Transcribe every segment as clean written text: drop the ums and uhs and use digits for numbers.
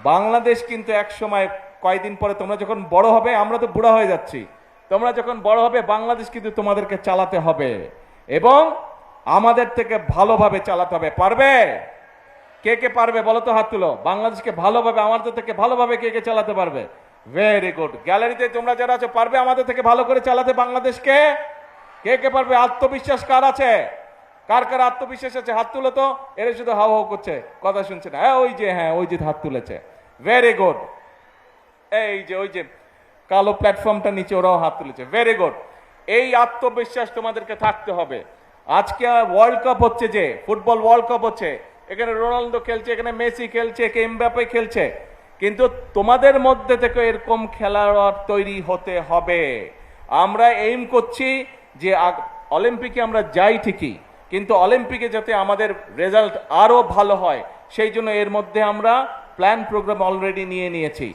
বাংলাদেশ কিন্তু এক সময় কয়েকদিন পরে তোমরা যখন বড় হবে, আমরা তো বুড়া হয়ে যাচ্ছি, তোমরা যখন বড় হবে বাংলাদেশ কিন্তু তোমাদেরকে চালাতে হবে এবং আমাদের থেকে ভালোভাবে চালাতে হবে। পারবে? কে কে পারবে বলো তো, হাত তুলো। বাংলাদেশকে ভালোভাবে, আমাদের থেকে ভালোভাবে কে কে চালাতে পারবে? Very good. গ্যালারিতে তোমরা যারা আছো, পারবে আমাদের থেকে ভালো করে চালাতে বাংলাদেশকে? কে কে পারবে? আত্মবিশ্বাস কার আছে? কার কার আত্মবিশ্বাস আছে হাত তুলো তো। এরা শুধু হাও হাও করছে, কথা শুনছে না। হ্যাঁ ওই যে হাত তুলেছে, ভেরি গুড। এই যে ওই যে কালো প্ল্যাটফর্মটা নিচে ওরাও হাত তুলেছে, ভেরি গুড। এই আত্মবিশ্বাস তোমাদেরকে থাকতে হবে। আজকে ওয়ার্ল্ড কাপ হচ্ছে, যে ফুটবল ওয়ার্ল্ড কাপ হচ্ছে, এখানে রোনালদো খেলছে, এখানে মেসি খেলছে, এমবাপ্পে খেলছে, কিন্তু তোমাদের মধ্যে থেকে এরকম খেলোয়াড় তৈরি হতে হবে। আমরা এইম করছি যে অলিম্পিকে আমরা যাই ঠিকই, কিন্তু অলিম্পিকে যাতে আমাদের রেজাল্ট আরো ভালো হয় সেই জন্য এর মধ্যে আমরা প্ল্যান প্রোগ্রাম অলরেডি নিয়ে নিয়েছি।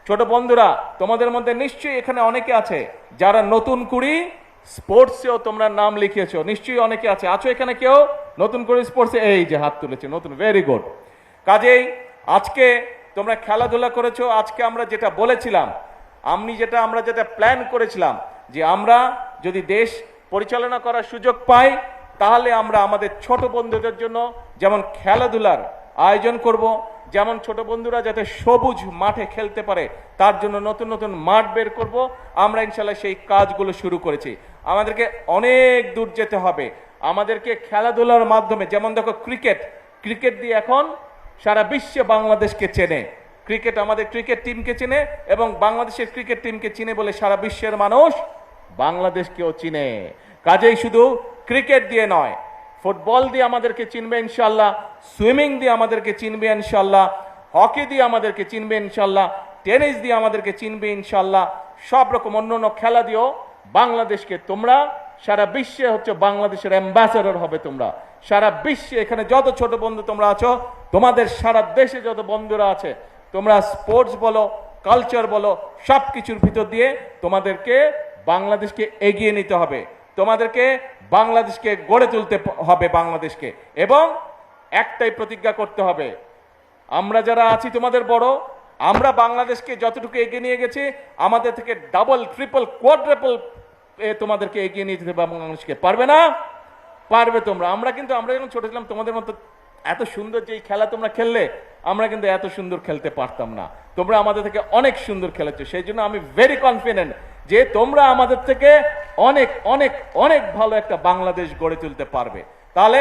ছোট বন্ধুরা, তোমাদের মধ্যে নিশ্চয়ই এখানে অনেকে আছে যারা নতুন কুড়ি স্পোর্টসেও তোমরা নাম লিখিয়েছো, নিশ্চয়ই অনেকে আছো এখানে কেউ নতুন করে স্পোর্টসে? এই যে হাত তুলেছে নতুন, ভেরি গুড। কাজেই আজকে তোমরা খেলাধুলা করেছো। আজকে আমরা যেটা বলেছিলাম, আমরা যেটা প্ল্যান করেছিলাম, যে আমরা যদি দেশ পরিচালনা করার সুযোগ পাই তাহলে আমরা আমাদের ছোট বন্ধুদের জন্য যেমন খেলাধুলার আয়োজন করব, যেমন ছোট বন্ধুরা যাতে সবুজ মাঠে খেলতে পারে তার জন্য নতুন নতুন মাঠ বের করব। আমরা ইনশাল্লাহ সেই কাজগুলো শুরু করেছি। আমাদেরকে অনেক দূর যেতে হবে। আমাদেরকে খেলাধুলার মাধ্যমে, যেমন দেখো ক্রিকেট দিয়ে এখন সারা বিশ্বে বাংলাদেশকে চেনে। ক্রিকেট আমাদের ক্রিকেট টিমকে চেনে এবং বাংলাদেশের ক্রিকেট টিমকে চিনে বলে সারা বিশ্বের মানুষ বাংলাদেশকেও চিনে। কাজেই শুধু ক্রিকেট দিয়ে নয়, ফুটবল দিয়ে আমাদেরকে চিনবে ইনশাল্লাহ, সুইমিং দিয়ে আমাদেরকে চিনবে ইনশাল্লাহ, হকি দিয়ে আমাদেরকে চিনবে ইনশাল্লাহ, টেনিস দিয়ে আমাদেরকে চিনবে ইনশাল্লাহ, সব রকম অন্য খেলা দিয়েও বাংলাদেশকে তোমরা সারা বিশ্বে হচ্ছে বাংলাদেশের অ্যাম্বাসেডর হবে। তোমরা সারা বিশ্বে, এখানে যত ছোট বন্ধু তোমরা আছো, তোমাদের সারা দেশে যত বন্ধুরা আছে, তোমরা স্পোর্টস বলো, কালচার বলো, সব কিছুর ভিতর দিয়ে তোমাদেরকে বাংলাদেশকে এগিয়ে নিতে হবে, তোমাদেরকে বাংলাদেশকে গড়ে তুলতে হবে বাংলাদেশকে। এবং একটাই প্রতিজ্ঞা করতে হবে, আমরা যারা আছি তোমাদের বড়, আমরা বাংলাদেশকে যতটুকু এগিয়ে নিয়ে গেছি, আমাদের থেকে ডাবল ট্রিপল কোয়াড্রাপল তোমাদেরকে এগিয়ে নিয়ে যেতে বাংলাদেশকে। পারবে না? পারবে তোমরা। আমরা যখন ছোট ছিলাম তোমাদের মতো এত সুন্দর যে খেলা তোমরা খেললে, আমরা কিন্তু এত সুন্দর খেলতে পারতাম না। তোমরা আমাদের থেকে অনেক সুন্দর খেলেছো, সেই জন্য আমি ভেরি কনফিডেন্ট যে তোমরা আমাদের থেকে অনেক অনেক অনেক ভালো একটা বাংলাদেশ গড়ে তুলতে পারবে। তাহলে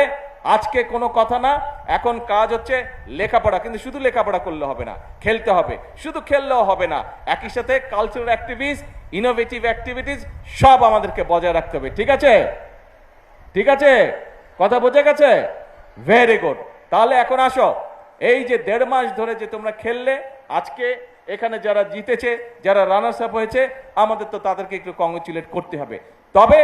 আজকে কোনো কথা না, এখন কাজ হচ্ছে লেখাপড়া। কিন্তু শুধু লেখাপড়া করলে হবে না, খেলতে হবে। শুধু খেললেও হবে না, একই সাথে কালচারাল অ্যাক্টিভিটিস, ইনোভেটিভ অ্যাক্টিভিটিস সব আমাদেরকে বজায় রাখতে হবে। ঠিক আছে? ঠিক আছে, কথা বোঝা গেছে? Very good. তাহলে এখন আসো, এই যে 1.5 মাস ধরে যে তোমরা খেললে, আজকে এখানে যারা জিতেছে, যারা রানার্স আপ হয়েছে, আমাদের তো তাদেরকে একটু কংগ্রেচুলেট করতে হবে। তবে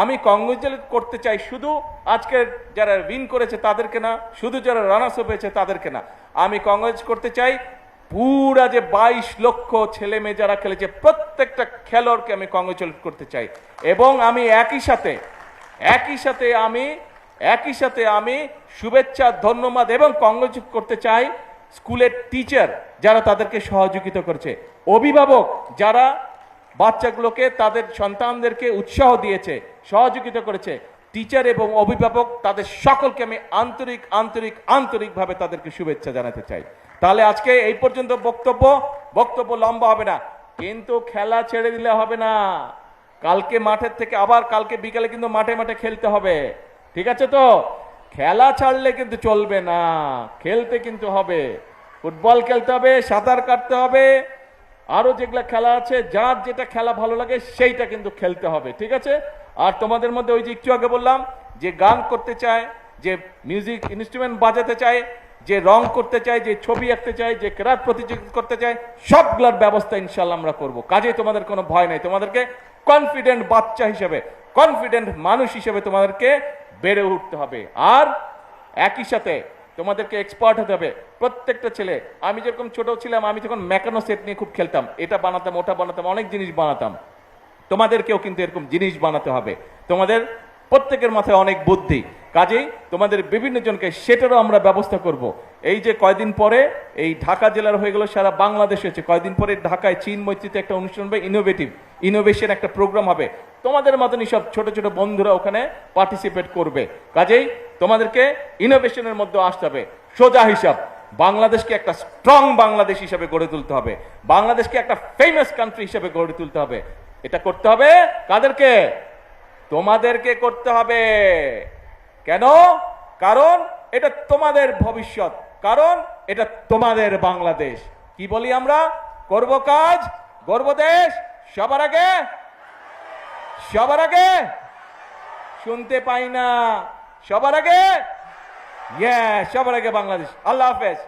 আমি কংগ্রেচুলেট করতে চাই শুধু আজকে যারা উইন করেছে তাদেরকে না, শুধু যারা রানার্স আপ হয়েছে তাদেরকে না, আমি কংগ্রেচ করতে চাই পুরা যে 22 লক্ষ ছেলে মেয়ে যারা খেলেছে, প্রত্যেকটা খেলোয়াড়কে আমি কংগ্রেচুলেট করতে চাই। এবং আমি একই সাথে আমি শুভেচ্ছা, ধন্যবাদ এবং কংগ্রেচুলেট করতে চাই স্কুলের টিচার যারা তাদেরকে সহযোগিতা করেছে, অভিভাবক যারা বাচ্চাগুলোকে, তাদের সন্তানদেরকে উৎসাহ দিয়েছে, সহযোগিতা করেছে, টিচার এবং অভিভাবক, তাদের সকলকে আমি আন্তরিকভাবে তাদেরকে শুভেচ্ছা জানাতে চাই। তাহলে আজকে এই পর্যন্ত বক্তব্য লম্বা হবে না, কিন্তু খেলা ছেড়ে দিলে হবে না। কালকে মাঠের থেকে আবার কালকে বিকালে কিন্তু মাঠে খেলতে হবে। ঠিক আছে তো? খেলা ছাড়লে কিন্তু চলবে না, খেলতে কিন্তু হবে। ফুটবল খেলতে হবে, সাঁতার কাটতে হবে, আরো যেগুলা খেলা আছে, যার যেটা খেলা ভালো লাগে সেইটা কিন্তু খেলতে হবে। ঠিক আছে? আর তোমাদের মধ্যে ওই যে একটু আগে বললাম, যে গান করতে চায়, যে মিউজিক ইনস্ট্রুমেন্ট বাজাতে চায়, যে রং করতে চায়, যে ছবি আঁকতে চায়, যে ক্রাফট প্রতিযোগিতা করতে চায়, সবগুলোর ব্যবস্থা ইনশাল্লাহ আমরা করব। কাজে তোমাদের কোনো ভয় নাই। তোমাদেরকে কনফিডেন্ট বাচ্চা হিসেবে, কনফিডেন্ট মানুষ হিসেবে তোমাদেরকে বেড়ে উঠতে হবে। আর একই সাথে তোমাদেরকে এক্সপার্ট হতে হবে। প্রত্যেকটা ছেলে, আমি যেরকম ছোট ছিলাম, আমি যখন মেকানো সেট নিয়ে খুব খেলতাম, এটা বানাতাম, ওটা বানাতাম, অনেক জিনিস বানাতাম। তোমাদেরকেও কিন্তু এরকম জিনিস বানাতে হবে। তোমাদের প্রত্যেকের মাথায় অনেক বুদ্ধি, কাজেই তোমাদের বিভিন্ন জনকে সেটারও আমরা ব্যবস্থা করব। এই যে কয়দিন পরে এই ঢাকা জেলার হয়ে গেল, সারা বাংলাদেশ হচ্ছে, কয়দিন পরে ঢাকায় চীন মৈত্রীতে একটা অনুষ্ঠান হবে, ইনোভেশন একটা প্রোগ্রাম হবে। তোমাদের মতনই সব ছোট ছোট বন্ধুরা ওখানে পার্টিসিপেট করবে। কাজেই তোমাদেরকে ইনোভেশনের মধ্যে আসতে হবে। সোজা হিসাব, বাংলাদেশকে একটা স্ট্রং বাংলাদেশ হিসেবে গড়ে তুলতে হবে, বাংলাদেশকে একটা ফেমাস কান্ট্রি হিসেবে গড়ে তুলতে হবে। এটা করতে হবে কাদেরকে? তোমাদেরকে করতে হবে। কেন? কারণ এটা তোমাদের ভবিষ্যৎ, কারণ এটা তোমাদের বাংলাদেশ। কি বলি আমরা? করব কাজ, গর্ব দেশ, সবার আগে, সবার আগে। শুনতে পাই না, সবার আগে, সবার আগে বাংলাদেশ। আল্লাহ হাফেজ।